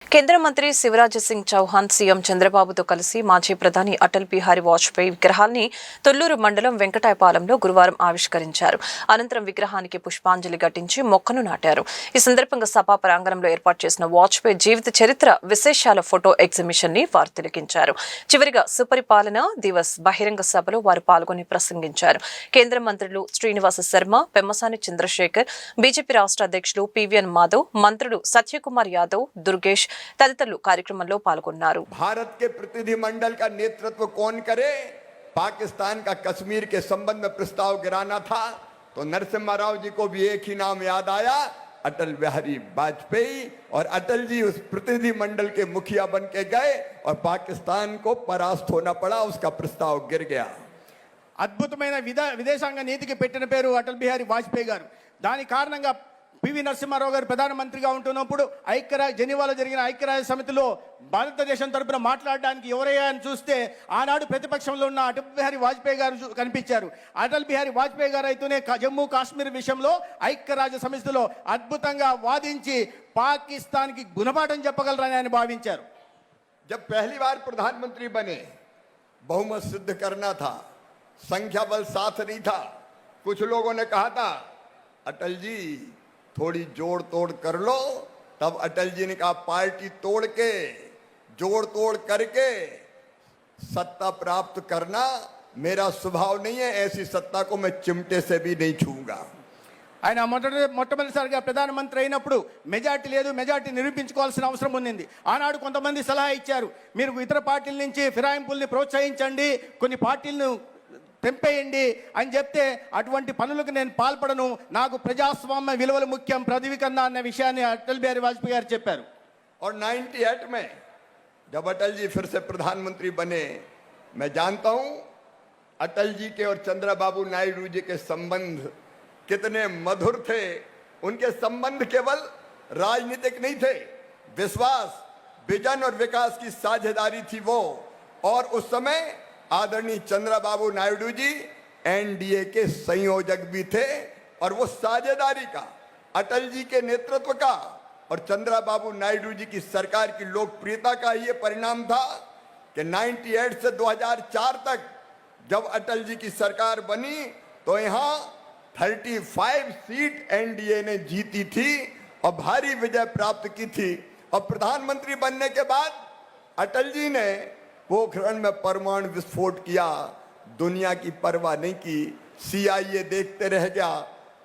కేంద్ర మంత్రి శివరాజ్ సింగ్ చౌహాన్ సీఎం చంద్రబాబుతో కలిసి మాజీ ప్రధాని అటల్ బిహారీ వాజ్పేయి విగ్రహాన్ని తొల్లూరు మండలం వెంకటాయపాలెంలో గురువారం ఆవిష్కరించారు. అనంతరం విగ్రహానికి పుష్పాంజలి ఘటించి మొక్కను నాటారు. ఈ సందర్భంగా సభా ప్రాంగణంలో ఏర్పాటు చేసిన వాజ్పేయి జీవిత చరిత్ర విశేషాల ఫోటో ఎగ్జిబిషన్ ని వారు తిలకించారు. చివరిగా సుపరిపాలన దివస్ బహిరంగ సభలో వారు పాల్గొని ప్రసంగించారు. కేంద్ర మంత్రులు శ్రీనివాస శర్మ, పెమ్మసాని చంద్రశేఖర్, బీజేపీ రాష్ట్ర అధ్యక్షులు పివిఎన్ మాధవ్, మంత్రులు సత్యకుమార్ యాదవ్, దుర్గేష్ తదితరులు కార్యక్రమంలో పాల్గొన్నారు. भारत के प्रतिनिधि मंडल का नेतृत्व कौन करे? पाकिस्तान का कश्मीर के संबंध में प्रस्ताव गिराना था तो नरसिम्हा राव जी को भी एक ही नाम याद आया, अटल बिहारी वाजपेयी। और अटल जी उस प्रतिनिधि मंडल के मुखिया बन के गए और पाकिस्तान को परास्त होना पड़ा, उसका प्रस्ताव गिर गया। అద్భుతమైన విదేశాంగ నీతికి పెట్టిన పేరు అటల్ బిహారీ వాజ్పేయి గారు. దాని కారణంగా పివి నరసింహారావు గారు ప్రధానమంత్రిగా ఉంటున్నప్పుడు జెనీవాలో జరిగిన ఐక్యరాజ్య సమితిలో భారతదేశం తరపున మాట్లాడడానికి ఎవరయ్యా అని చూస్తే ఆనాడు ప్రతిపక్షంలో ఉన్న అటల్ బిహారీ వాజ్పేయి గారు కనిపించారు. అటల్ బిహారీ వాజ్పేయి గారు అయితేనే జమ్మూ కాశ్మీర్ విషయంలో ఐక్యరాజ్య సమితిలో అద్భుతంగా వాదించి పాకిస్తాన్కి గుణపాఠం చెప్పగలరని ఆయన భావించారు. जब पहली बार प्रधानमंत्री बने, बहुमत सिद्ध करना था, संख्या बल साथ नहीं था। कुछ लोगों ने कहा था अटल जी थोड़ी जोड़ तोड़ कर लो, तब अटल जी ने कहा पार्टी तोड़ के जोड़ तोड़ करके सत्ता प्राप्त करना मेरा स्वभाव नहीं है, ऐसी सत्ता को मैं चिमटे से भी नहीं छूंगा। ఆయన మొట్టమొదటిసారిగా ప్రధానమంత్రి అయినప్పుడు మెజార్టీ లేదు, మెజార్టీ నిరూపించుకోవాల్సిన అవసరం ఉంది. ఆనాడు కొంతమంది సలహా ఇచ్చారు, మీరు ఇతర పార్టీల నుంచి ఫిరాయింపుల్ని ప్రోత్సహించండి, కొన్ని పార్టీలను తెంపేయండి అని చెప్తే అటువంటి పనులకు నేను పాల్పడను, నాకు ప్రజాస్వామ్య విలువలు ముఖ్యం, ప్రతివికరణ అన్న విషయాన్ని అటల్ బిహారీ వాజ్పేయి గారు చెప్పారు. और 98 में जब अटल जी फिर से प्रधानमंत्री बने, मैं जानता हूं अटल जी के और चंद्रबाबू नायडू जी के संबंध कितने मधुर थे। उनके संबंध केवल राजनीतिक नहीं थे, विश्वास, विजन और विकास की साझेदारी थी वो। और उस समय आदरणीय चंद्रबाबू नायडू जी एनडीए के संयोजक भी थे और वो साझेदारी का, अटल जी के नेतृत्व का और चंद्रबाबू नायडू जी की सरकार की लोकप्रियता का ये परिणाम था कि 98 से 2004 तक जब अटल जी की सरकार बनी तो यहाँ 35 सीट एनडीए ने जीती थी और भारी विजय प्राप्त की थी। और प्रधानमंत्री बनने के बाद अटल जी ने पोखरण में परमाणु विस्फोट किया, दुनिया की परवाह नहीं की, सीआईए देखते रह गया,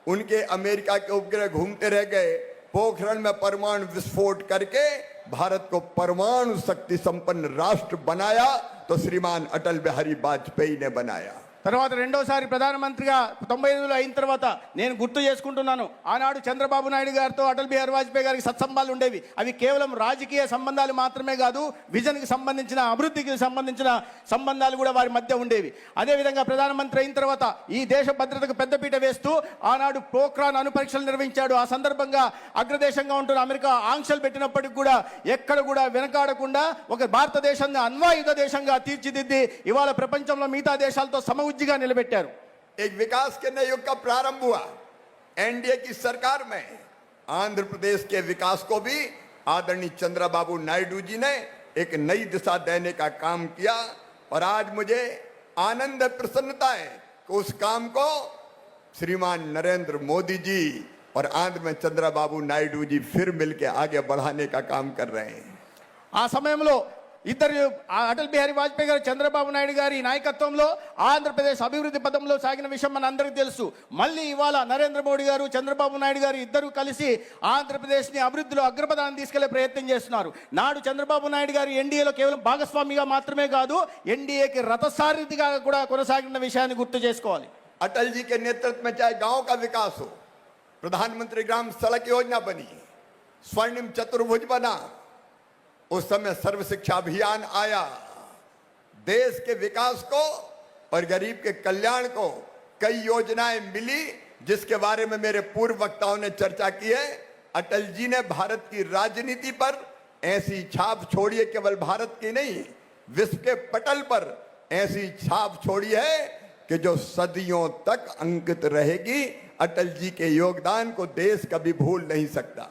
उनके अमेरिका के उपग्रह घूमते रह गए, पोखरण में परमाणु विस्फोट करके भारत को परमाणु शक्ति संपन्न राष्ट्र बनाया तो श्रीमान अटल बिहारी वाजपेयी ने बनाया। తర్వాత రెండోసారి ప్రధానమంత్రిగా 95లో అయిన తర్వాత నేను గుర్తు చేసుకుంటున్నాను, ఆనాడు చంద్రబాబు నాయుడు గారితో అటల్ బిహారీ వాజ్పేయి గారికి సత్సంబంధాలు ఉండేవి. అవి కేవలం రాజకీయ సంబంధాలు మాత్రమే కాదు, విజన్కి సంబంధించిన, అభివృద్ధికి సంబంధించిన సంబంధాలు కూడా వారి మధ్య ఉండేవి. అదేవిధంగా ప్రధానమంత్రి అయిన తర్వాత ఈ దేశ భద్రతకు పెద్దపీట వేస్తూ ఆనాడు పోఖ్రాన్ అణు పరీక్షలు నిర్వహించాడు. ఆ సందర్భంగా అగ్రదేశంగా ఉంటున్న అమెరికా ఆంక్షలు పెట్టినప్పటికీ కూడా ఎక్కడ కూడా వెనకాడకుండా ఒక భారతదేశాన్ని అణ్వాయుధ దేశంగా తీర్చిదిద్ది ఇవాళ ప్రపంచంలో మిగతా దేశాలతో సమవుజ్జిగా నిలబెట్టారు. एक विकास के नए युग का प्रारंभ हुआ एनडीए की सरकार में। आंध्र प्रदेश के विकास को भी आदरणीय चंद्रबाबू नायडू जी ने एक नई दिशा देने का काम किया और आज मुझे आनंद प्रसन्नता है कि उस काम को श्रीमान नरेंद्र मोदी जी और आंध्र में चंद्रबाबू नायडू जी फिर मिलकर आगे बढ़ाने का काम कर रहे हैं। ఆ సమయంలో ఇద్దరు అటల్ బిహారీ వాజ్పేయి గారు, చంద్రబాబు నాయుడు గారి నాయకత్వంలో ఆంధ్రప్రదేశ్ అభివృద్ధి పదంలో సాగిన విషయం మన అందరికీ తెలుసు. మళ్ళీ ఇవాళ నరేంద్ర మోడీ గారు, చంద్రబాబు నాయుడు గారు ఇద్దరు కలిసి ఆంధ్రప్రదేశ్ని అభివృద్ధిలో అగ్రపథాన్ని తీసుకెళ్లే ప్రయత్నం చేస్తున్నారు. నాడు చంద్రబాబు నాయుడు గారు ఎన్డీఏలో కేవలం భాగస్వామిగా మాత్రమే కాదు, ఎన్డీఏకి రథసారథిగా కూడా కొనసాగిన విషయాన్ని గుర్తు చేసుకోవాలి. अटल जी के नेतृत्व में चाहे गांव का विकास हो, प्रधानमंत्री ग्राम सड़क योजना बनी, स्वर्णिम चतुर्भुज बना, उस समय सर्व शिक्षा अभियान आया, देश के विकास को और गरीब के कल्याण को कई योजनाएं मिली जिसके बारे में मेरे पूर्व वक्ताओं ने चर्चा की है। अटल जी ने भारत की राजनीति पर ऐसी छाप छोड़ी है, केवल भारत की नहीं, विश्व के पटल पर ऐसी छाप छोड़ी है कि जो सदियों तक अंकित रहेगी। अटल जी के योगदान को देश कभी भूल नहीं सकता।